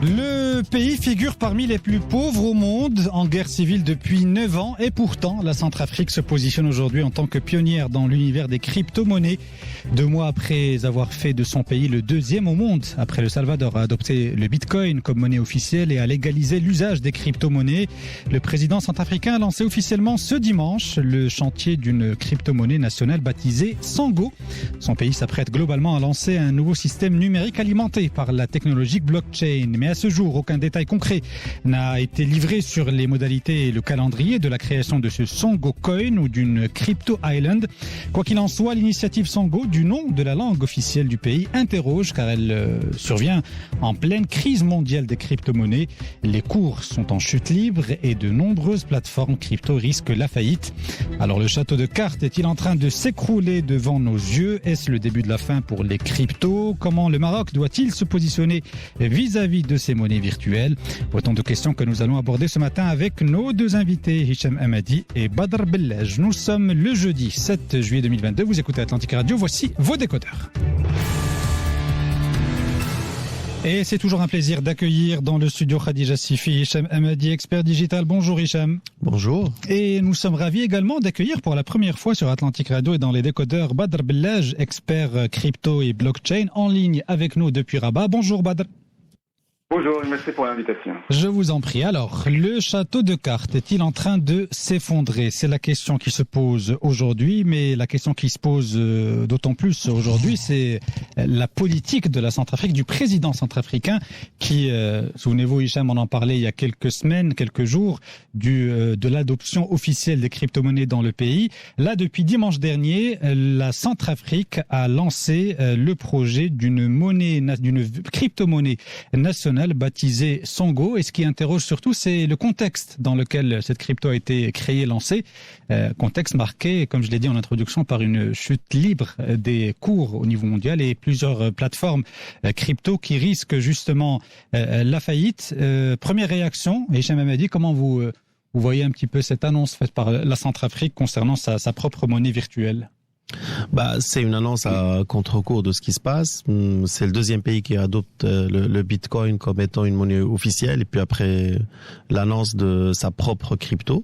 Le pays figure parmi les plus pauvres au monde, en guerre civile depuis 9 ans. Et pourtant, la Centrafrique se positionne aujourd'hui en tant que pionnière dans l'univers des crypto-monnaies. 2 mois après avoir fait de son pays le 2e au monde, après le Salvador a adopté le Bitcoin comme monnaie officielle et a légalisé l'usage des crypto-monnaies, le président centrafricain a lancé officiellement ce dimanche le chantier d'une crypto-monnaie nationale baptisée Sango. Son pays s'apprête globalement à lancer un nouveau système numérique alimenté par la technologie blockchain. Mais à ce jour, aucun détail concret n'a été livré sur les modalités et le calendrier de la création de ce Sango Coin ou d'une Crypto Island. Quoi qu'il en soit, l'initiative Sango, du nom de la langue officielle du pays, interroge car elle survient en pleine crise mondiale des crypto-monnaies. Les cours sont en chute libre et de nombreuses plateformes crypto risquent la faillite. Alors le château de cartes est-il en train de s'écrouler devant nos yeux? Est-ce le début de la fin pour les cryptos? Comment le Maroc doit-il se positionner vis-à-vis de ces monnaies virtuelles? Autant de questions que nous allons aborder ce matin avec nos 2 invités, Hicham Hamadi et Badr Bellaj. Nous sommes le jeudi 7 juillet 2022. Vous écoutez Atlantic Radio. Voici vos décodeurs. Et c'est toujours un plaisir d'accueillir dans le studio Khadija Sifi, Hicham Hamadi, expert digital. Bonjour Hicham. Bonjour. Et nous sommes ravis également d'accueillir pour la première fois sur Atlantic Radio et dans les décodeurs Badr Bellaj, expert crypto et blockchain, en ligne avec nous depuis Rabat. Bonjour Badr. Bonjour, merci pour l'invitation. Je vous en prie. Alors, le château de cartes est-il en train de s'effondrer? C'est la question qui se pose aujourd'hui, mais la question qui se pose d'autant plus aujourd'hui, c'est la politique de la Centrafrique, du président centrafricain qui, souvenez-vous Hicham, on en parlait il y a quelques semaines, quelques jours, de l'adoption officielle des crypto-monnaies dans le pays. Là, depuis dimanche dernier, la Centrafrique a lancé le projet d'une crypto-monnaie nationale baptisé Sango. Et ce qui interroge surtout, c'est le contexte dans lequel cette crypto a été créée, lancée. Contexte marqué, comme je l'ai dit en introduction, par une chute libre des cours au niveau mondial et plusieurs plateformes crypto qui risquent justement la faillite. Première réaction, Hicham Hamadi, comment vous voyez un petit peu cette annonce faite par la Centrafrique concernant sa propre monnaie virtuelle? C'est une annonce à contre-cours de ce qui se passe. C'est le 2e pays qui adopte le Bitcoin comme étant une monnaie officielle et puis après l'annonce de sa propre crypto.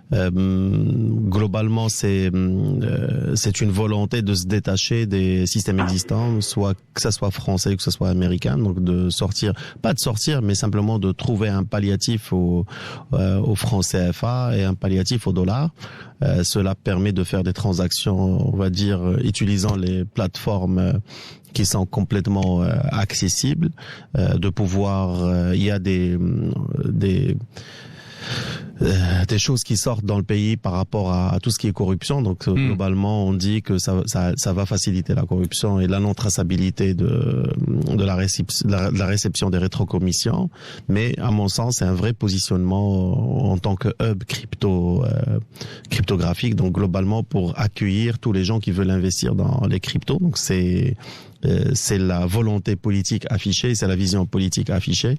Globalement, c'est une volonté de se détacher des systèmes existants, soit que ça soit français ou que ça soit américain, donc pas de sortir, mais simplement de trouver un palliatif au franc CFA et un palliatif au dollar. Cela permet de faire des transactions, on va dire, utilisant les plateformes qui sont complètement accessibles, de pouvoir, il y a des choses qui sortent dans le pays par rapport à tout ce qui est corruption. Donc globalement, on dit que ça va faciliter la corruption et la non-traçabilité de la réception des rétrocommissions. Mais à mon sens, c'est un vrai positionnement en tant que hub cryptographique. Donc globalement, pour accueillir tous les gens qui veulent investir dans les cryptos. Donc c'est la volonté politique affichée, c'est la vision politique affichée.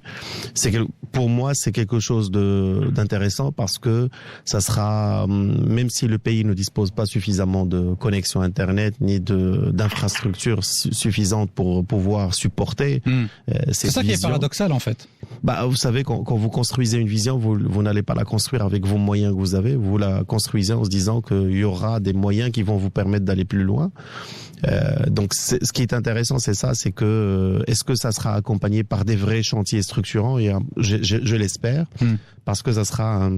Pour moi, c'est quelque chose d'intéressant parce que ça sera, même si le pays ne dispose pas suffisamment de connexion Internet ni d'infrastructures suffisantes pour pouvoir supporter c'est ça qui est paradoxal en fait. Vous savez, quand vous construisez une vision, vous n'allez pas la construire avec vos moyens que vous avez, vous la construisez en se disant qu'il y aura des moyens qui vont vous permettre d'aller plus loin. Donc ce qui est intéressant, c'est ça, c'est que est-ce que ça sera accompagné par des vrais chantiers structurants? Et je l'espère, parce que ça sera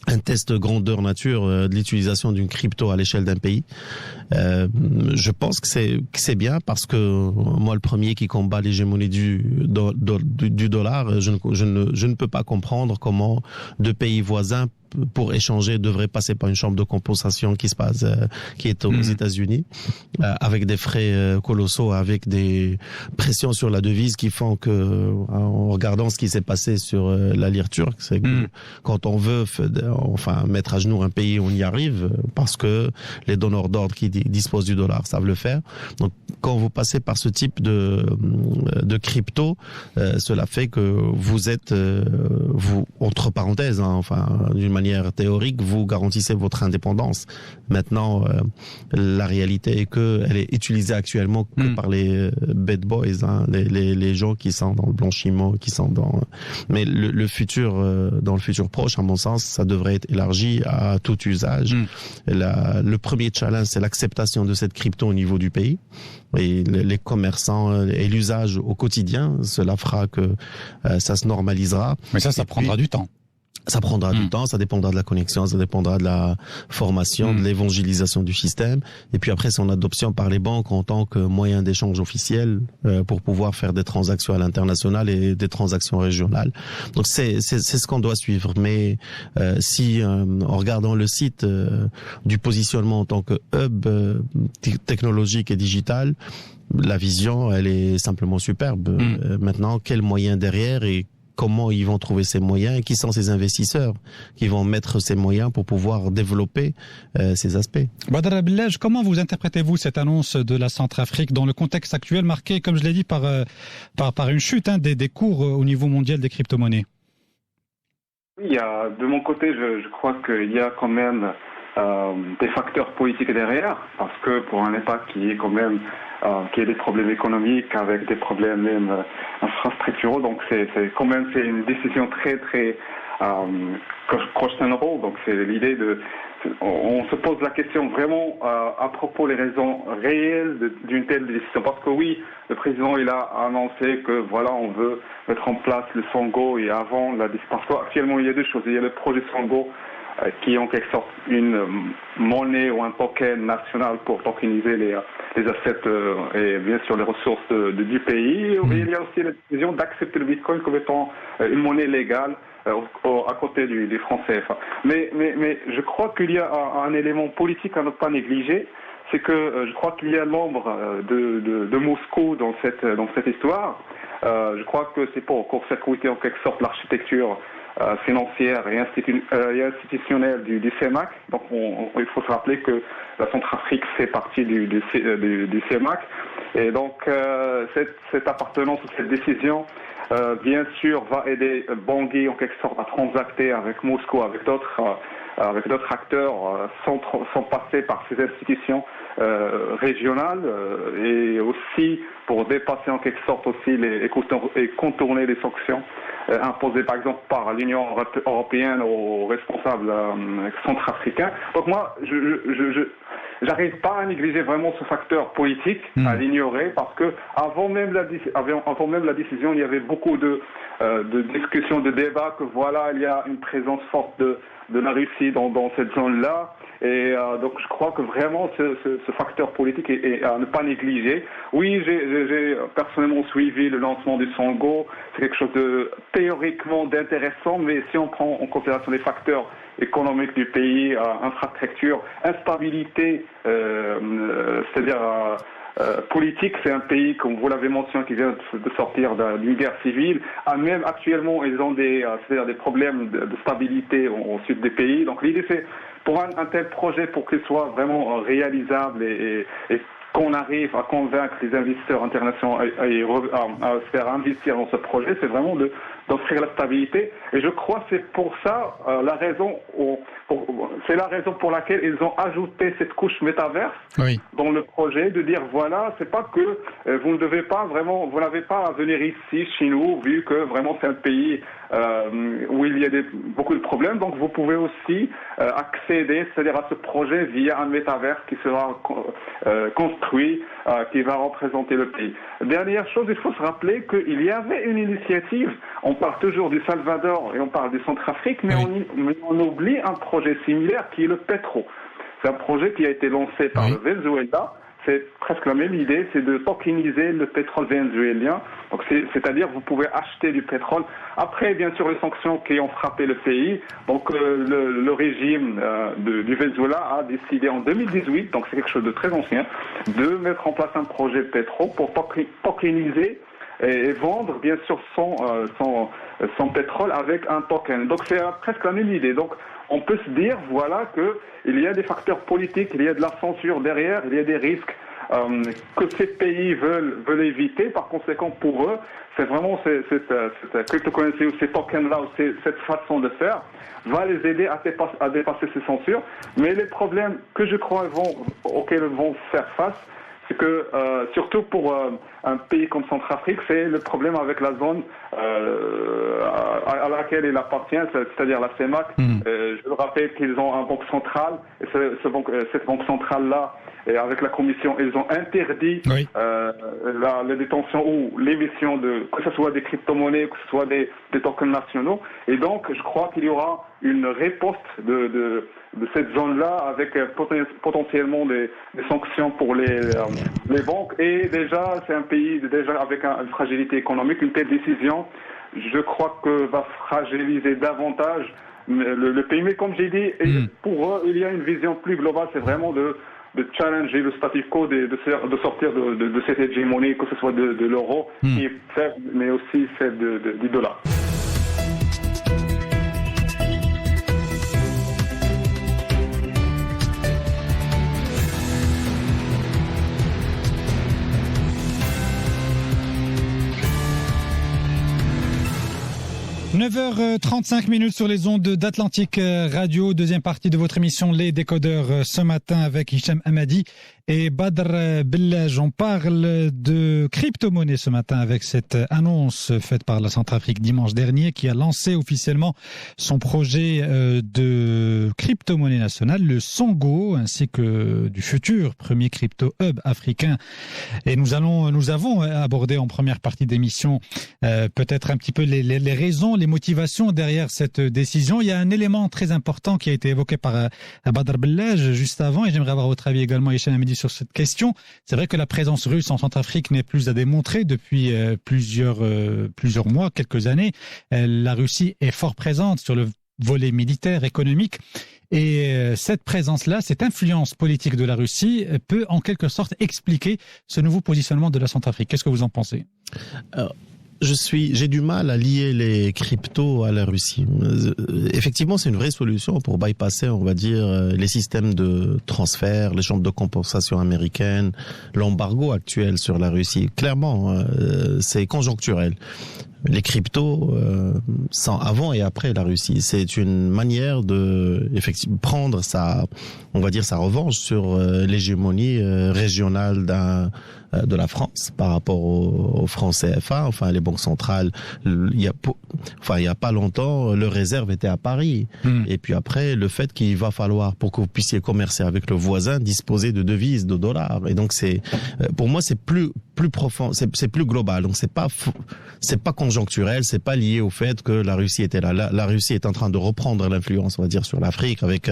un test grandeur nature de l'utilisation d'une crypto à l'échelle d'un pays. Je pense que c'est bien parce que moi, le premier qui combat l'hégémonie du dollar, je ne peux pas comprendre comment 2 pays voisins pour échanger devrait passer par une chambre de compensation qui est aux États-Unis, avec des frais colossaux, avec des pressions sur la devise qui font que, en regardant ce qui s'est passé sur la lire turque, c'est que quand on veut mettre à genoux un pays, on y arrive parce que les donneurs d'ordre qui disposent du dollar savent le faire. Donc, quand vous passez par ce type de crypto, cela fait que vous êtes, vous, entre parenthèses, d'une manière théorique, vous garantissez votre indépendance. Maintenant, la réalité est que elle est utilisée actuellement que par les bad boys, les gens qui sont dans le blanchiment, mais le futur, dans le futur proche, à mon sens, ça devrait être élargi à tout usage. Le premier challenge, c'est l'acceptation de cette crypto au niveau du pays. Et les commerçants et l'usage au quotidien, cela fera que ça se normalisera. Mais ça prendra du temps. Ça prendra du temps, ça dépendra de la connexion, ça dépendra de la formation, de l'évangélisation du système. Et puis après, son adoption par les banques en tant que moyen d'échange officiel pour pouvoir faire des transactions à l'international et des transactions régionales. Donc c'est ce qu'on doit suivre. Mais si en regardant le site du positionnement en tant que hub technologique et digital, la vision, elle est simplement superbe. Maintenant, quels moyens derrière et comment ils vont trouver ces moyens et qui sont ces investisseurs qui vont mettre ces moyens pour pouvoir développer ces aspects. Badr Abellaj, comment vous interprétez-vous cette annonce de la Centrafrique dans le contexte actuel marqué, comme je l'ai dit, par une chute des cours au niveau mondial des crypto-monnaies? Oui, de mon côté, je crois qu'il y a quand même des facteurs politiques derrière, parce que pour un État qui est quand même qui a des problèmes économiques avec des problèmes même infrastructuraux, donc c'est une décision très très questionable. Donc c'est l'idée on se pose la question vraiment à propos des raisons réelles d'une telle décision, parce que oui, le président il a annoncé que voilà, on veut mettre en place le Songo, et avant la disparition, actuellement il y a deux choses. Il y a le projet Songo qui est en quelque sorte une monnaie ou un token national pour tokeniser les assets et bien sûr les ressources du pays. Et il y a aussi la décision d'accepter le Bitcoin comme étant une monnaie légale à côté du franc CFA. Mais je crois qu'il y a un élément politique à ne pas négliger, c'est que je crois qu'il y a l'ombre de Moscou dans cette histoire. Je crois que c'est pour court-circuiter en quelque sorte l'architecture financière et institutionnelle du CEMAC. Donc il faut se rappeler que la Centrafrique fait partie du CEMAC. Et donc cette appartenance ou cette décision bien sûr va aider Bangui en quelque sorte à transacter avec Moscou, avec d'autres acteurs sans passer par ces institutions régionales et aussi pour dépasser en quelque sorte aussi et contourner les sanctions imposées par exemple par l'Union européenne aux responsables centrafricains. Donc moi, j'arrive pas à négliger vraiment ce facteur politique, à l'ignorer, parce que avant même la décision, il y avait beaucoup de discussions, de débats que voilà, il y a une présence forte de la Russie dans cette zone-là. Et donc je crois que vraiment ce facteur politique est à ne pas négliger. Oui, j'ai personnellement suivi le lancement du Songo. C'est quelque chose de théoriquement d'intéressant, mais si on prend en considération les facteurs économiques du pays, infrastructure, instabilité, c'est-à-dire politique, c'est un pays, comme vous l'avez mentionné, qui vient de sortir d'une guerre civile. Même actuellement, ils ont des problèmes de stabilité au sud des pays. Donc l'idée, c'est pour un tel projet, pour qu'il soit vraiment réalisable et qu'on arrive à convaincre les investisseurs internationaux à se faire investir dans ce projet, c'est vraiment d'offrir la stabilité. Et je crois que c'est pour ça la raison pour laquelle ils ont ajouté cette couche métaverse dans le projet, de dire voilà, c'est pas que vous n'avez pas à venir ici chez nous, vu que vraiment c'est un pays où il y a beaucoup de problèmes, donc vous pouvez aussi accéder, c'est-à-dire à ce projet via un métavers qui sera construit, qui va représenter le pays. Dernière chose, il faut se rappeler qu'il y avait une initiative, on parle toujours du Salvador et on parle du Centrafrique, mais on oublie un projet similaire qui est le Petro. C'est un projet qui a été lancé par le Venezuela. C'est presque la même idée, c'est de tokeniser le pétrole vénézuélien. Donc c'est-à-dire vous pouvez acheter du pétrole. Après, bien sûr, les sanctions qui ont frappé le pays. Donc le régime du Venezuela a décidé en 2018, donc c'est quelque chose de très ancien, de mettre en place un projet pétrole pour tokeniser et vendre bien sûr son pétrole avec un token. Donc c'est presque la même idée. Donc on peut se dire, voilà, que il y a des facteurs politiques, il y a de la censure derrière, il y a des risques que ces pays veulent éviter. Par conséquent, pour eux, c'est vraiment cette cryptocurrency ou ces tokens-là, ou cette façon de faire, va les aider à dépasser ces censures. Mais les problèmes que je crois auxquels ils vont faire face, c'est que, surtout pour un pays comme Centrafrique, c'est le problème avec la zone à laquelle il appartient, c'est-à-dire la CEMAC. Je le rappelle qu'ils ont une banque centrale, et cette banque centrale-là, et avec la Commission, ils ont interdit la détention ou l'émission que ce soit des crypto-monnaies, que ce soit des tokens nationaux. Et donc, je crois qu'il y aura une riposte de cette zone-là avec potentiellement des sanctions pour les banques. Et déjà, c'est un pays avec une fragilité économique. Une telle décision, je crois que va fragiliser davantage le pays. Mais comme j'ai dit, pour eux, il y a une vision plus globale. C'est vraiment de challenger le status quo, de sortir de cette hégémonie, que ce soit de l'euro, qui est faible, mais aussi celle du dollar. 9h35 sur les ondes d'Atlantique Radio, deuxième partie de votre émission Les Décodeurs ce matin avec Hicham Hamadi et Badr Bellaj. On parle de crypto-monnaie ce matin avec cette annonce faite par la Centrafrique dimanche dernier qui a lancé officiellement son projet de crypto-monnaie nationale, le Songo, ainsi que du futur premier crypto-hub africain. Et nous avons abordé en première partie d'émission peut-être un petit peu les raisons, les motivations derrière cette décision. Il y a un élément très important qui a été évoqué par Badr Bellaj juste avant, et j'aimerais avoir votre avis également, Hicham Hamadi, sur cette question. C'est vrai que la présence russe en Centrafrique n'est plus à démontrer depuis plusieurs mois, quelques années. La Russie est fort présente sur le volet militaire, économique. Et cette présence-là, cette influence politique de la Russie peut en quelque sorte expliquer ce nouveau positionnement de la Centrafrique. Qu'est-ce que vous en pensez ? J'ai du mal à lier les cryptos à la Russie. Effectivement, c'est une vraie solution pour bypasser, on va dire, les systèmes de transfert, les chambres de compensation américaines, l'embargo actuel sur la Russie. Clairement, c'est conjoncturel. Les cryptos, sans avant et après la Russie, c'est une manière de effectivement prendre sa revanche sur l'hégémonie régionale de la France par rapport au franc CFA, enfin les banques centrales. Il y a pas longtemps, leur réserve était à Paris. Et puis après, le fait qu'il va falloir, pour que vous puissiez commercer avec le voisin, disposer de devises, de dollars. Et donc pour moi, c'est plus profond, c'est plus global. Donc c'est pas conjoncturel, c'est pas lié au fait que la Russie était là. La Russie est en train de reprendre l'influence, on va dire, sur l'Afrique avec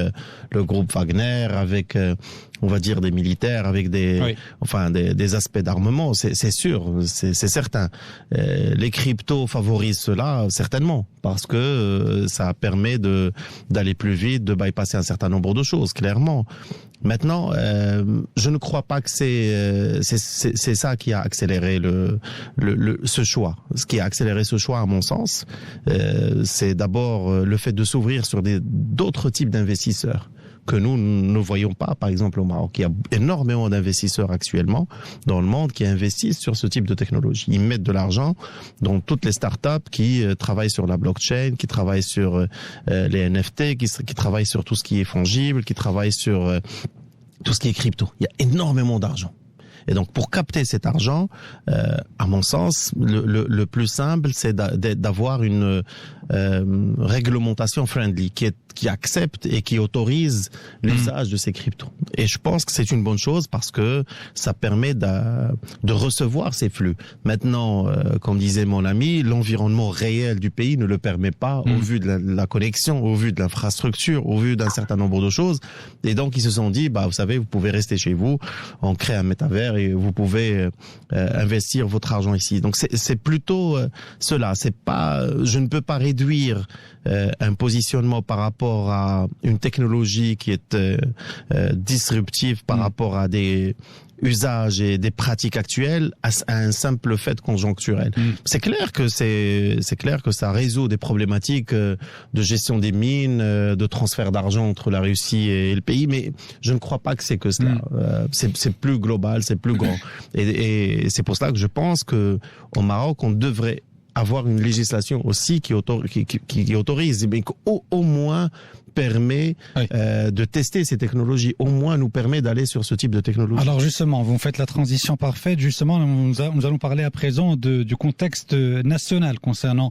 le groupe Wagner, avec on va dire des militaires, avec des aspects d'armement, c'est sûr, c'est certain. Les cryptos favorisent cela, certainement, parce que ça permet d'aller plus vite, de bypasser un certain nombre de choses, clairement. Maintenant, je ne crois pas que c'est ça qui a accéléré ce choix. Ce qui a accéléré ce choix, à mon sens, c'est d'abord le fait de s'ouvrir sur d'autres types d'investisseurs que nous ne voyons pas, par exemple au Maroc. Il y a énormément d'investisseurs actuellement dans le monde qui investissent sur ce type de technologie. Ils mettent de l'argent dans toutes les startups qui travaillent sur la blockchain, qui travaillent sur les NFT, qui travaillent sur tout ce qui est fongible, qui travaillent sur tout ce qui est crypto. Il y a énormément d'argent. Et donc, pour capter cet argent, à mon sens, le plus simple, c'est d'avoir une réglementation friendly qui accepte et qui autorise l'usage de ces cryptos. Et je pense que c'est une bonne chose parce que ça permet de recevoir ces flux. Maintenant, comme disait mon ami, l'environnement réel du pays ne le permet pas au vu de la connexion, au vu de l'infrastructure, au vu d'un certain nombre de choses. Et donc, ils se sont dit, vous savez, vous pouvez rester chez vous, on crée un métavers et vous pouvez investir votre argent ici. Donc, c'est plutôt cela. C'est pas, je ne peux pas réduire un positionnement par rapport à une technologie qui est disruptive par rapport à usages et des pratiques actuelles à un simple fait conjoncturel. C'est clair que ça résout des problématiques de gestion des mines, de transfert d'argent entre la Russie et le pays, mais je ne crois pas que c'est que cela. C'est plus global, c'est plus grand. Et c'est pour cela que je pense que au Maroc, on devrait avoir une législation aussi qui autorise, mais au moins permet de tester ces technologies, au moins nous permet d'aller sur ce type de technologie. Alors justement, vous faites la transition parfaite. Justement, nous allons parler à présent du contexte national concernant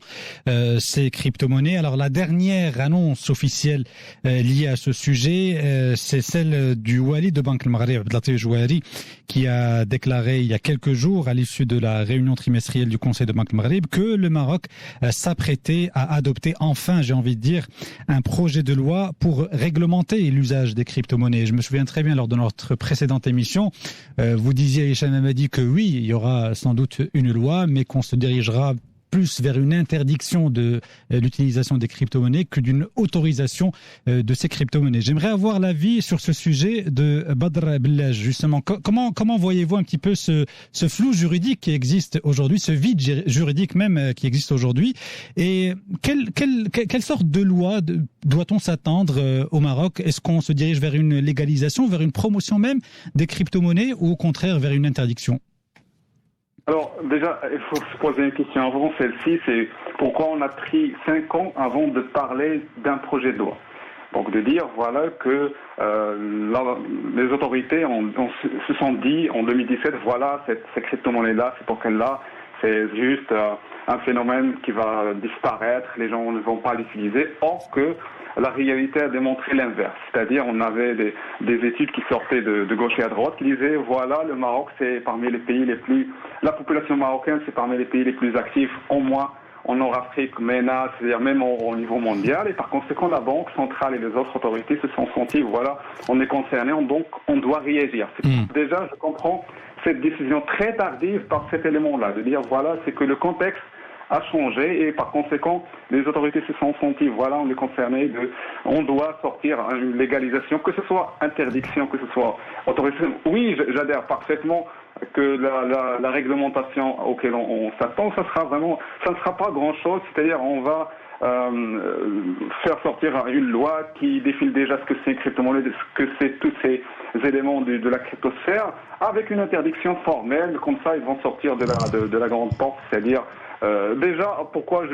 ces crypto-monnaies. Alors la dernière annonce officielle liée à ce sujet, c'est celle du Wali de Banque al-Maghreb, Abdelatif Jouari, qui a déclaré il y a quelques jours, à l'issue de la réunion trimestrielle du Conseil de Banque al-Maghreb, que le Maroc s'apprêtait à adopter enfin, j'ai envie de dire, un projet de loi pour réglementer l'usage des crypto-monnaies. Je me souviens très bien lors de notre précédente émission, vous disiez, Hicham Hamadi, que oui, il y aura sans doute une loi, mais qu'on se dirigera plus vers une interdiction de l'utilisation des crypto-monnaies que d'une autorisation de ces crypto-monnaies. J'aimerais avoir l'avis sur ce sujet de Badr Bellaj, justement. Comment voyez-vous un petit peu ce flou juridique qui existe aujourd'hui, ce vide juridique même qui existe aujourd'hui, et quelle sorte de loi doit-on s'attendre au Maroc? Est-ce qu'on se dirige vers une légalisation, vers une promotion même des crypto-monnaies, ou au contraire vers une interdiction? Alors déjà, il faut se poser une question avant celle-ci, c'est pourquoi on a pris 5 ans avant de parler d'un projet de loi. Donc de dire voilà que les autorités se sont dit en 2017, voilà ces crypto-monnaies-là, c'est pour qu'elles-là, c'est juste un phénomène qui va disparaître, les gens ne vont pas l'utiliser, or que la réalité a démontré l'inverse. C'est-à-dire, on avait des études qui sortaient de gauche et à droite, qui disaient, voilà, le Maroc, c'est parmi les pays les plus... La population marocaine, c'est parmi les pays les plus actifs, au moins en Nord-Afrique, MENA, c'est-à-dire même au niveau mondial. Et par conséquent, la Banque centrale et les autres autorités se sont senties, voilà, on est concerné, donc on doit réagir. Déjà, je comprends cette décision très tardive par cet élément-là, de dire, voilà, c'est que le contexte a changé et par conséquent les autorités se sont senties, voilà, on est concerné, on doit sortir une légalisation, que ce soit interdiction, que ce soit autorisation. Oui, j'adhère parfaitement que la réglementation auquel on s'attend, ça ne sera pas grand-chose, c'est-à-dire on va faire sortir une loi qui définit déjà ce que c'est une crypto-monnaie, ce que c'est tous ces éléments de la cryptosphère, avec une interdiction formelle, comme ça ils vont sortir de la grande porte, c'est-à-dire déjà, pourquoi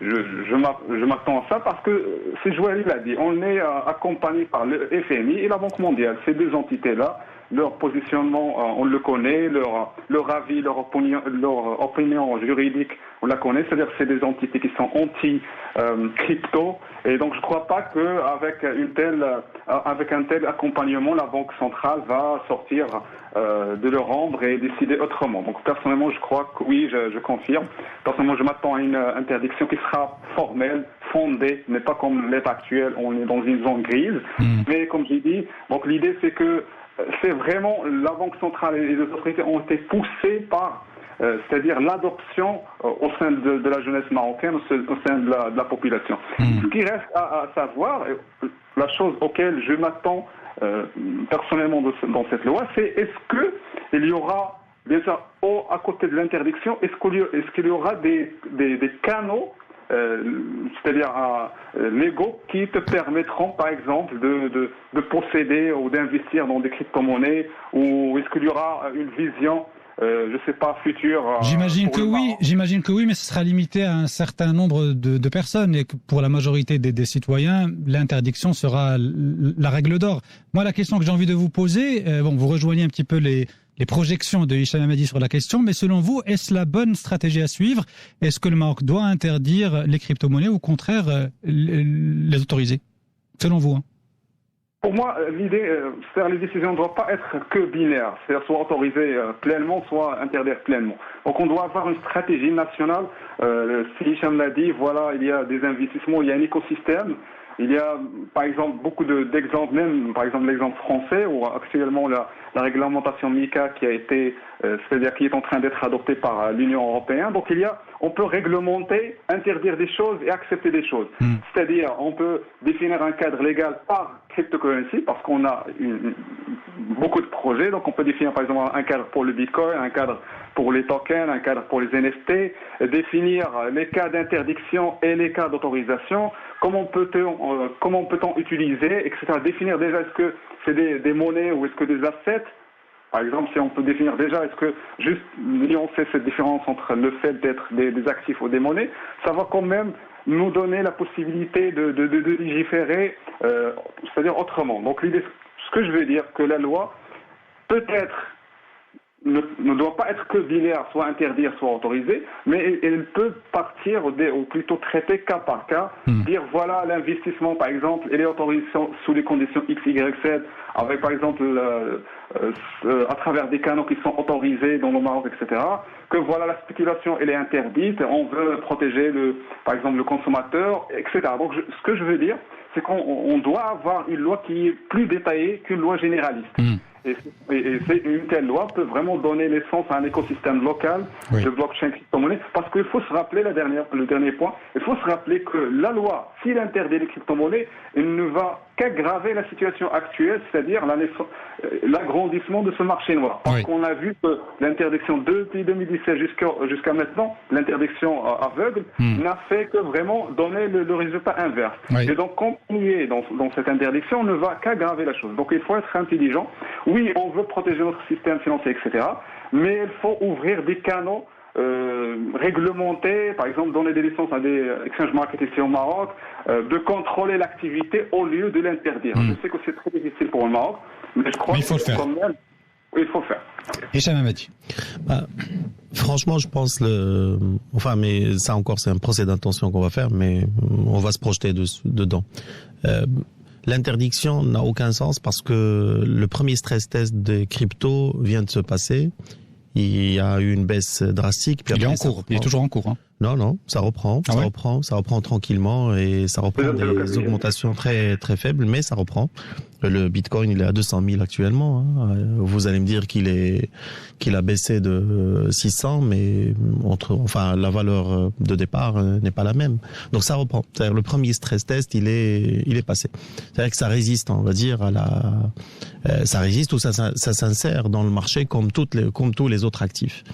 je m'attends à ça? Parce que, c'est Jouari l'a dit, on est accompagné par le FMI et la Banque mondiale. Ces deux entités-là, leur positionnement, on le connaît, leur avis, leur opinion juridique, on la connaît. C'est-à-dire que c'est des entités qui sont anti-crypto. Et donc, je ne crois pas qu'avec un tel accompagnement, la Banque centrale va sortir de leur ombre et décider autrement. Donc, personnellement, je crois que oui, je confirme. Personnellement, je m'attends à une interdiction qui sera formelle, fondée, mais pas comme l'état actuel, on est dans une zone grise. Mais comme j'ai dit, donc l'idée, c'est que c'est vraiment la Banque centrale et les autorités ont été poussées par c'est-à-dire l'adoption au sein de la jeunesse marocaine, au sein de la population. Ce qui reste à savoir, la chose auquel je m'attends personnellement dans cette loi, c'est est-ce qu'il y aura, bien sûr, à côté de l'interdiction, est-ce qu'il y aura des canaux c'est-à-dire légaux qui te permettront, par exemple, de posséder ou d'investir dans des crypto-monnaies, ou est-ce qu'il y aura une vision je sais pas, future. J'imagine que oui, mais ce sera limité à un certain nombre de personnes, et que pour la majorité des citoyens, l'interdiction sera la règle d'or. Moi, la question que j'ai envie de vous poser, vous rejoignez un petit peu les projections de Hicham Hamadi sur la question, mais selon vous, est-ce la bonne stratégie à suivre? Est-ce que le Maroc doit interdire les crypto-monnaies ou au contraire les autoriser? Selon vous, Pour moi, l'idée, c'est-à-dire les décisions ne doivent pas être que binaires, c'est-à-dire soit autoriser pleinement, soit interdire pleinement. Donc on doit avoir une stratégie nationale. Si Hicham l'a dit, voilà, il y a des investissements, il y a un écosystème. Il y a, par exemple, beaucoup d'exemples, même, par exemple, l'exemple français, où actuellement la réglementation MiCA qui a été, c'est-à-dire qui est en train d'être adoptée par l'Union européenne. Donc on peut réglementer, interdire des choses et accepter des choses. C'est-à-dire, on peut définir un cadre légal par cryptocurrency, parce qu'on a beaucoup de projets. Donc on peut définir par exemple un cadre pour le Bitcoin, un cadre pour les tokens, un cadre pour les NFT, définir les cas d'interdiction et les cas d'autorisation, comment peut-on utiliser, etc. Définir déjà est-ce que c'est des monnaies ou est-ce que des assets. Par exemple, si on peut définir déjà, est-ce que juste nuancer cette différence entre le fait d'être des actifs ou des monnaies, ça va quand même nous donner la possibilité de légiférer, c'est-à-dire autrement. Donc l'idée, ce que je veux dire, que la loi peut-être ne doit pas être que binaire, soit interdire, soit autoriser, mais elle peut partir ou plutôt traiter cas par cas, dire voilà l'investissement par exemple, il est autorisé sous les conditions X, Y, Z, avec par exemple à travers des canaux qui sont autorisés dans le Maroc, etc. Que voilà la spéculation elle est interdite, on veut protéger par exemple le consommateur, etc. Donc ce que je veux dire, c'est qu'on doit avoir une loi qui est plus détaillée qu'une loi généraliste. Et une telle loi peut vraiment donner l'essence à un écosystème local de blockchain crypto-monnaie, parce qu'il faut se rappeler le dernier point, il faut se rappeler que la loi, s'il interdit les crypto-monnaies, elle ne va qu'aggraver la situation actuelle, c'est-à-dire l'agrandissement de ce marché noir. Parce qu'on a vu que l'interdiction depuis 2017 jusqu'à maintenant, l'interdiction aveugle, n'a fait que vraiment donner le résultat inverse. Et donc continuer dans cette interdiction ne va qu'aggraver la chose. Donc il faut être intelligent. Oui, on veut protéger notre système financier, etc. Mais il faut ouvrir des canaux réglementés, par exemple donner des licences à des exchange market ici au Maroc, de contrôler l'activité au lieu de l'interdire. Je sais que c'est très difficile pour le Maroc, mais je crois qu'il faut quand même... Oui, il faut le faire. Hicham Hamadi. Franchement, je pense mais ça encore, c'est un procès d'intention qu'on va faire, mais on va se projeter dedans. L'interdiction n'a aucun sens parce que le premier stress test des cryptos vient de se passer. Il y a eu une baisse drastique. Puis il est en cours. Il est toujours en cours. Non, ça reprend. Ça reprend tranquillement et ça reprend des augmentations très très faibles, mais ça reprend. Le Bitcoin, il est à 200 000 actuellement. Vous allez me dire qu'il a baissé de 600, mais la valeur de départ n'est pas la même. Donc ça reprend. C'est-à-dire le premier stress test, il est passé. C'est-à-dire que ça résiste, on va dire ça résiste ou ça s'insère dans le marché comme tous les autres actifs.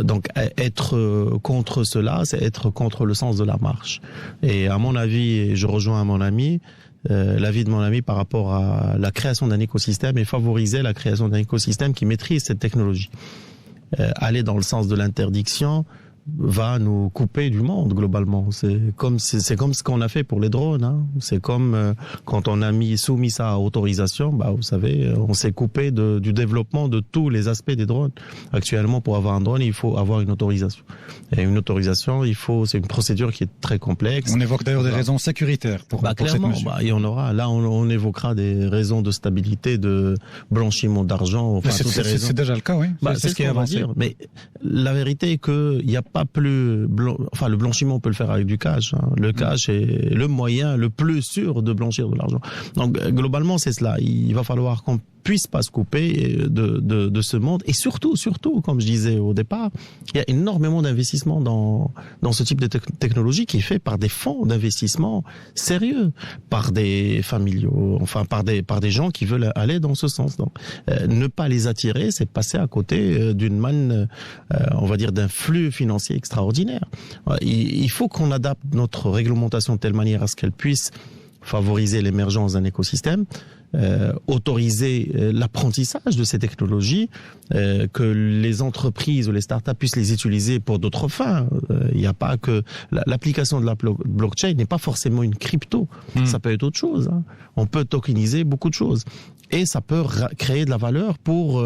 Donc être contre cela, c'est être contre le sens de la marche. Et à mon avis, et je rejoins mon ami, l'avis de mon ami par rapport à la création d'un écosystème et favoriser la création d'un écosystème qui maîtrise cette technologie. Aller dans le sens de l'interdiction va nous couper du monde globalement. C'est comme ce qu'on a fait pour les drones. C'est comme quand on a soumis ça à autorisation. Vous savez, on s'est coupé du développement de tous les aspects des drones. Actuellement, pour avoir un drone, il faut avoir une autorisation. Et une autorisation, c'est une procédure qui est très complexe. On évoque d'ailleurs des raisons sécuritaires pour cette mesure. Il y en aura. Là, on évoquera des raisons de stabilité, de blanchiment d'argent. C'est déjà le cas, oui. C'est ce qui est avancé. Mais la vérité est qu'il n'y a pas le blanchiment, on peut le faire avec du cash. Le cash est le moyen le plus sûr de blanchir de l'argent. Donc globalement, c'est cela. Il va falloir qu'on puisse pas se couper de ce monde. Et surtout, comme je disais au départ, il y a énormément d'investissements dans ce type de technologie qui est fait par des fonds d'investissement sérieux, par des familiaux, par des gens qui veulent aller dans ce sens. Donc, ne pas les attirer, c'est passer à côté d'une manne, on va dire, d'un flux financier extraordinaire. Il faut qu'on adapte notre réglementation de telle manière à ce qu'elle puisse favoriser l'émergence d'un écosystème, autoriser l'apprentissage de ces technologies, que les entreprises ou les startups puissent les utiliser pour d'autres fins. Il n'y a pas que l'application de la blockchain n'est pas forcément une crypto. Ça peut être autre chose. On peut tokeniser beaucoup de choses. Et ça peut créer de la valeur pour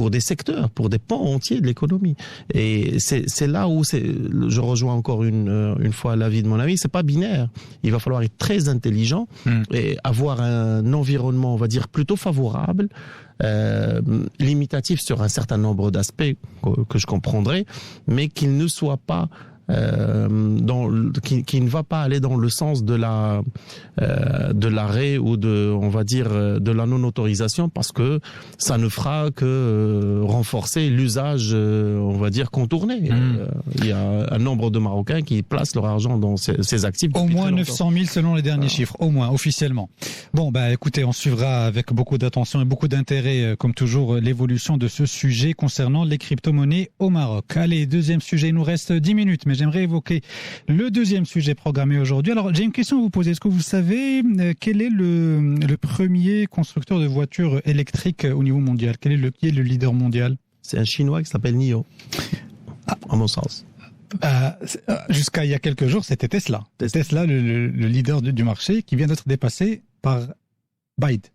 des secteurs, pour des pans entiers de l'économie. Et c'est là où je rejoins encore une fois l'avis de mon ami, c'est pas binaire. Il va falloir être très intelligent et avoir un environnement, on va dire, plutôt favorable, limitatif sur un certain nombre d'aspects que je comprendrai, mais qu'il ne soit pas qui ne va pas aller dans le sens de l'arrêt ou on va dire de la non-autorisation, parce que ça ne fera que renforcer l'usage, on va dire, contourné. Il y a un nombre de Marocains qui placent leur argent dans ces actifs. Au moins 900 000 selon les derniers chiffres, au moins, officiellement. Bon, écoutez, on suivra avec beaucoup d'attention et beaucoup d'intérêt, comme toujours, l'évolution de ce sujet concernant les crypto-monnaies au Maroc. Allez, deuxième sujet, il nous reste 10 minutes, mais j'aimerais évoquer le deuxième sujet programmé aujourd'hui. Alors, j'ai une question à vous poser. Est-ce que vous savez quel est le premier constructeur de voitures électriques au niveau mondial? Qui est le leader mondial? C'est un Chinois qui s'appelle NIO, à mon sens. Jusqu'à il y a quelques jours, c'était Tesla. Tesla, le leader du marché, qui vient d'être dépassé par BYD,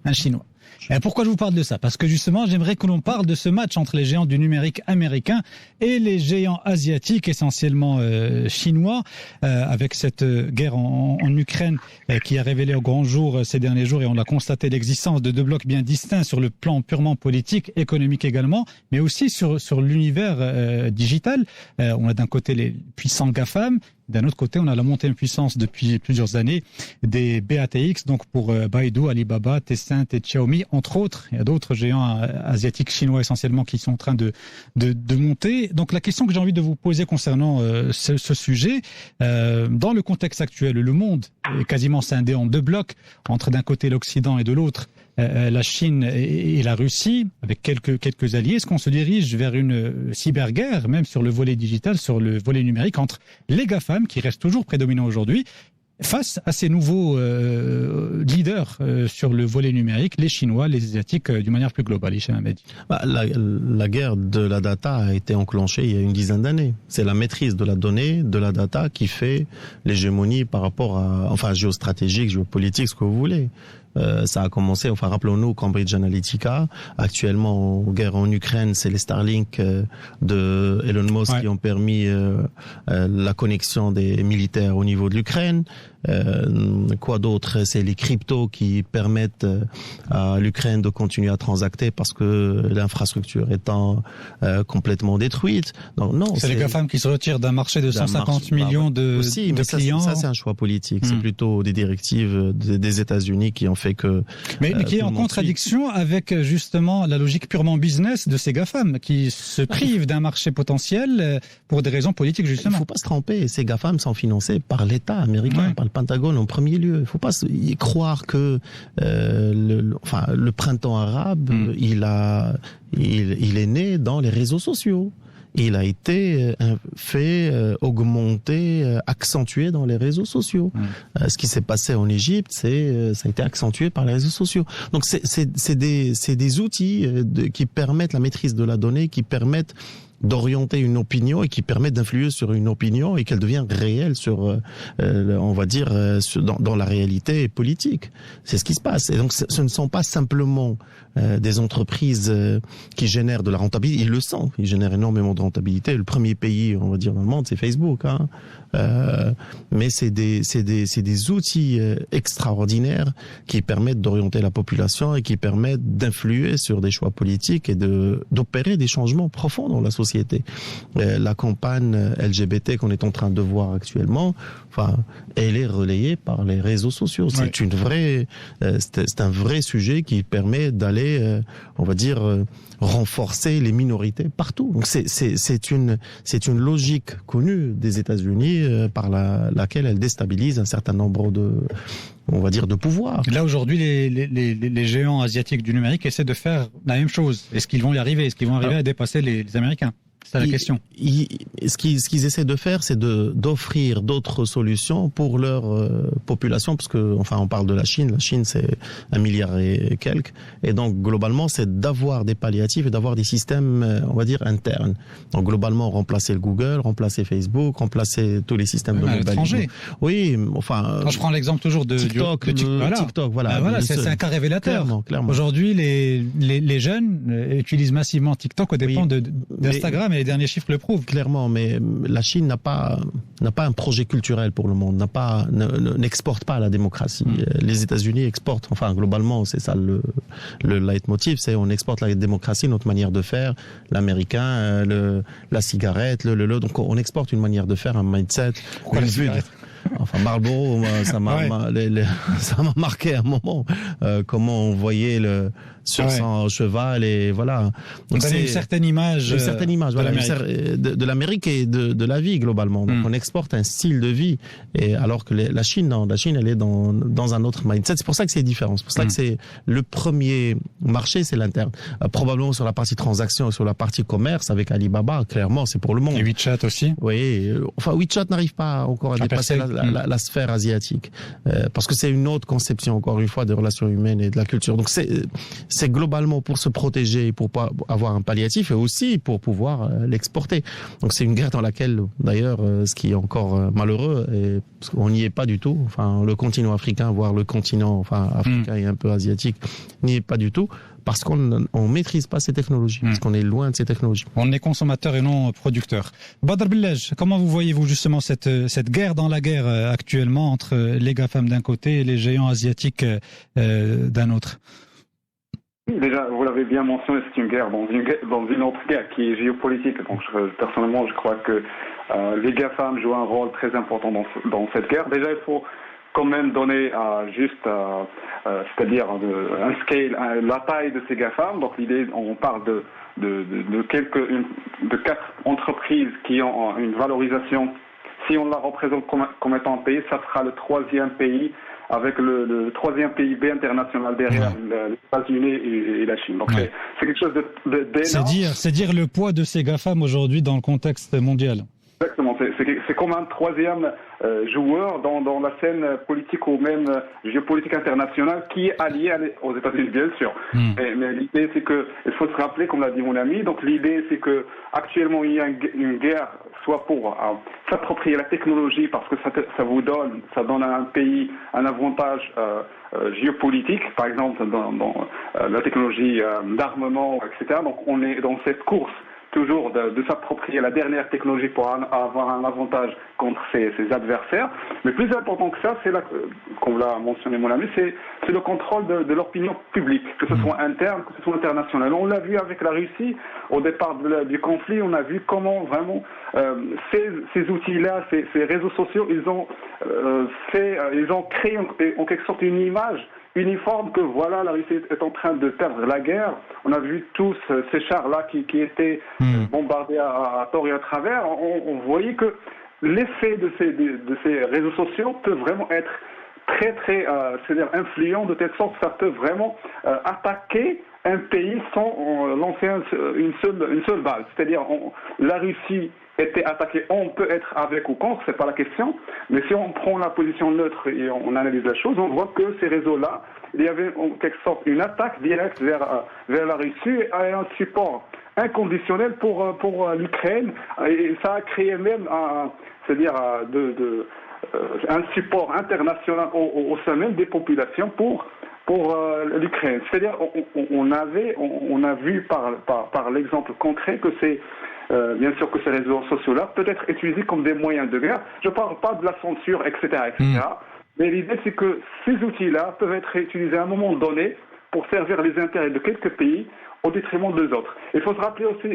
un Chinois. Et pourquoi je vous parle de ça? Parce que justement, j'aimerais que l'on parle de ce match entre les géants du numérique américain et les géants asiatiques, essentiellement chinois, avec cette guerre en Ukraine qui a révélé au grand jour ces derniers jours, et on l'a constaté, l'existence de deux blocs bien distincts sur le plan purement politique, économique également, mais aussi sur l'univers digital. On a d'un côté les puissants GAFAM, d'un autre côté, on a la montée en puissance depuis plusieurs années des BATX, donc pour Baidu, Alibaba, Tencent et Xiaomi, entre autres. Il y a d'autres géants asiatiques, chinois essentiellement, qui sont en train de monter. Donc la question que j'ai envie de vous poser concernant ce sujet, dans le contexte actuel, le monde est quasiment scindé en deux blocs, entre d'un côté l'Occident et de l'autre la Chine et la Russie, avec quelques alliés. Est-ce qu'on se dirige vers une cyberguerre, même sur le volet digital, sur le volet numérique, entre les GAFAM, qui restent toujours prédominants aujourd'hui, face à ces nouveaux leaders sur le volet numérique, les Chinois, les Asiatiques, d'une manière plus globale? Hicham Hamedi. La guerre de la data a été enclenchée il y a une dizaine d'années. C'est la maîtrise de la donnée, de la data, qui fait l'hégémonie par rapport à, géostratégique, géopolitique, ce que vous voulez. Ça a commencé, rappelons-nous Cambridge Analytica. Actuellement, en guerre en Ukraine, c'est les Starlink de Elon Musk qui ont permis la connexion des militaires au niveau de l'Ukraine. Quoi d'autre? C'est les cryptos qui permettent à l'Ukraine de continuer à transacter parce que l'infrastructure étant complètement détruite. Donc, non, c'est les GAFAM qui se retirent d'un marché de 150 millions de clients. Ça, c'est un choix politique. C'est plutôt des directives des États-Unis qui ont fait que... Mais qui est en contradiction avec justement la logique purement business de ces GAFAM qui se privent d'un marché potentiel pour des raisons politiques, justement. Il ne faut pas se tromper. Ces GAFAM sont financés par l'État américain, par le Pentagone en premier lieu. Il ne faut pas y croire que le printemps arabe, il est né dans les réseaux sociaux. Il a été augmenté, accentué dans les réseaux sociaux. Ce qui s'est passé en Égypte, ça a été accentué par les réseaux sociaux. Donc c'est des outils qui permettent la maîtrise de la donnée, qui permettent d'orienter une opinion et qui permettent d'influer sur une opinion et qu'elle devienne réelle dans la réalité politique. C'est ce qui se passe. Et donc ce ne sont pas simplement des entreprises qui génèrent de la rentabilité. Ils le sont. Ils génèrent énormément de rentabilité. Le premier pays, on va dire, dans le monde, c'est Facebook. Mais c'est des outils extraordinaires qui permettent d'orienter la population et qui permettent d'influer sur des choix politiques et d'opérer des changements profonds dans la société. La campagne LGBT qu'on est en train de voir actuellement, elle est relayée par les réseaux sociaux. C'est un vrai sujet qui permet d'aller, renforcer les minorités partout. Donc c'est une logique connue des États-Unis par laquelle elle déstabilise un certain nombre de pouvoirs. Là aujourd'hui, les géants asiatiques du numérique essaient de faire la même chose. Est-ce qu'ils vont y arriver? Est-ce qu'ils vont arriver à dépasser les Américains? C'est la question. Ce qu'ils essaient de faire, c'est d'offrir d'autres solutions pour leur population, parce que on parle de la Chine. La Chine, c'est 1 milliard et quelques, et donc globalement, c'est d'avoir des palliatifs et d'avoir des systèmes, internes. Donc globalement, remplacer le Google, remplacer Facebook, remplacer tous les systèmes de mobilité. Oui, Quand je prends l'exemple toujours de TikTok, c'est un cas révélateur. Clairement. Aujourd'hui, les jeunes utilisent massivement TikTok aux dépens d'Instagram. mais les derniers chiffres le prouvent. Clairement, mais la Chine n'a pas un projet culturel pour le monde, n'exporte pas la démocratie. Les États-Unis exportent, enfin globalement, c'est ça le leitmotiv, c'est on exporte la démocratie, notre manière de faire, l'américain, la cigarette, donc on exporte une manière de faire, un mindset, une vue. Enfin, Marlboro, ça m'a marqué à un moment, comment on voyait sur son cheval et voilà. Donc c'est une certaine image. Une certaine image, voilà, de l'Amérique et de la vie globalement. Donc on exporte un style de vie, et alors que la Chine, non, la Chine elle est dans un autre mindset. C'est pour ça que c'est différent. C'est pour ça que c'est le premier marché, c'est l'interne. Probablement sur la partie transaction, sur la partie commerce avec Alibaba, clairement c'est pour le monde. Et WeChat aussi. Oui, enfin WeChat n'arrive pas encore à dépasser la sphère asiatique, parce que c'est une autre conception encore une fois des relations humaines et de la culture. Donc c'est globalement pour se protéger, pour pas avoir un palliatif, et aussi pour pouvoir l'exporter. Donc c'est une guerre dans laquelle, d'ailleurs, ce qui est encore malheureux, et on n'y est pas du tout. Enfin, le continent africain, voire le continent, africain et un peu asiatique, n'y est pas du tout. Parce qu'on maîtrise pas ces technologies, parce qu'on est loin de ces technologies. On est consommateur et non producteur. Badr Bellaj, comment vous voyez-vous justement cette guerre dans la guerre actuellement entre les GAFAM d'un côté et les géants asiatiques d'un autre? Déjà, vous l'avez bien mentionné, c'est une guerre dans une autre guerre qui est géopolitique. Donc, personnellement, je crois que les GAFAM jouent un rôle très important dans cette guerre. Déjà, il faut quand même donner c'est-à-dire un scale, la taille de ces GAFAM. Donc l'idée, on parle de 4 entreprises qui ont une valorisation. Si on la représente comme étant un pays, ça sera le 3e pays avec le 3e PIB international derrière les États-Unis et la Chine. Donc c'est quelque chose d'énorme. C'est dire le poids de ces GAFAM aujourd'hui dans le contexte mondial. Exactement, c'est comme un 3e joueur dans la scène politique ou même géopolitique internationale qui est allié aux États-Unis, bien sûr. Mais l'idée, c'est que il faut se rappeler, comme l'a dit mon ami, donc l'idée, c'est que actuellement il y a une guerre, soit pour s'approprier la technologie, parce que ça donne à un pays un avantage géopolitique, par exemple dans la technologie d'armement, etc. Donc on est dans cette course toujours de s'approprier la dernière technologie pour avoir un avantage contre ses adversaires. Mais plus important que ça, c'est comme l'a mentionné mon ami, c'est le contrôle de l'opinion publique, que ce soit interne, que ce soit international. On l'a vu avec la Russie, au départ du conflit, on a vu comment vraiment ces outils-là, ces réseaux sociaux, ils ont créé en quelque sorte une image uniforme que voilà, la Russie est en train de perdre la guerre. On a vu tous ces chars-là qui étaient bombardés à tort et à travers. On voyait que l'effet de ces réseaux sociaux peut vraiment être très très c'est-à-dire influent, de telle sorte que ça peut vraiment attaquer un pays sans lancer une seule balle. C'est-à-dire la Russie était attaquée, on peut être avec ou contre, c'est pas la question, mais si on prend la position neutre et on analyse la chose, on voit que ces réseaux-là, il y avait en quelque sorte une attaque directe vers la Russie et un support inconditionnel pour l'Ukraine, et ça a créé même un support international au sein même des populations pour l'Ukraine. C'est-à-dire on a vu par l'exemple concret que c'est bien sûr que ces réseaux sociaux-là peuvent être utilisés comme des moyens de guerre. Je ne parle pas de la censure, etc. Mais l'idée, c'est que ces outils-là peuvent être utilisés à un moment donné pour servir les intérêts de quelques pays au détriment des autres. Il faut se rappeler aussi,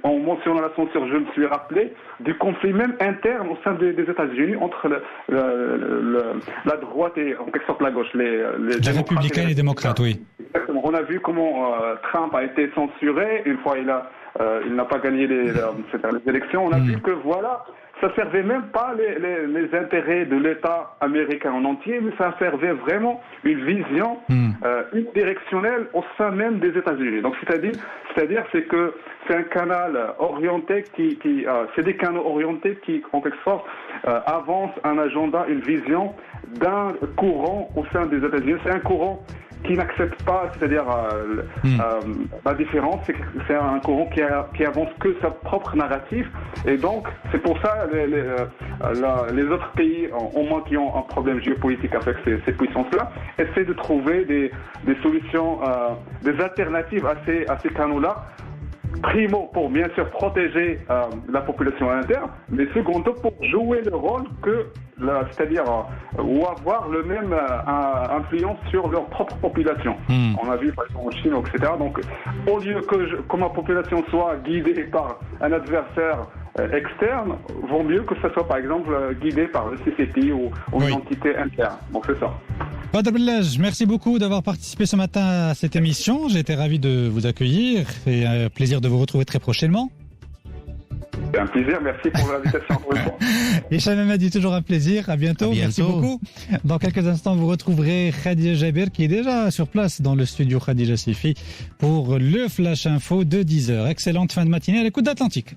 en mentionnant la censure, je me suis rappelé du conflit même interne au sein des États-Unis entre la droite et en quelque sorte la gauche, les républicains et les démocrates, oui. Exactement. On a vu comment Trump a été censuré une fois il n'a pas gagné les élections. On a vu que voilà, ça servait même pas les intérêts de l'État américain en entier, mais ça servait vraiment une vision unidirectionnelle au sein même des États-Unis. Donc c'est-à-dire que c'est un canal orienté c'est des canaux orientés qui en quelque sorte avancent un agenda, une vision d'un courant au sein des États-Unis. C'est un courant qui n'accepte pas, c'est-à-dire la différence, c'est un courant qui avance que sa propre narrative, et donc c'est pour ça les autres pays, au moins qui ont un problème géopolitique avec ces puissances-là, essaient de trouver des solutions, des alternatives à ces canaux-là, primo, pour bien sûr protéger la population interne, mais secondo, pour jouer le rôle c'est-à-dire ou avoir le même influence sur leur propre population. On a vu par exemple en Chine, etc. Donc, au lieu que ma population soit guidée par un adversaire externe, vaut mieux que ça soit par exemple guidé par le CCP ou une entité interne. Donc c'est ça. Badr Bellaj, merci beaucoup d'avoir participé ce matin à cette émission. J'ai été ravi de vous accueillir et un plaisir de vous retrouver très prochainement. C'est un plaisir, merci pour l'invitation. Hicham Hamadi, toujours un plaisir. À bientôt. Merci beaucoup. Dans quelques instants, vous retrouverez Khadija Jaber qui est déjà sur place dans le studio Khadija Sifi pour le Flash Info de 10h. Excellente fin de matinée à l'écoute d'Atlantique.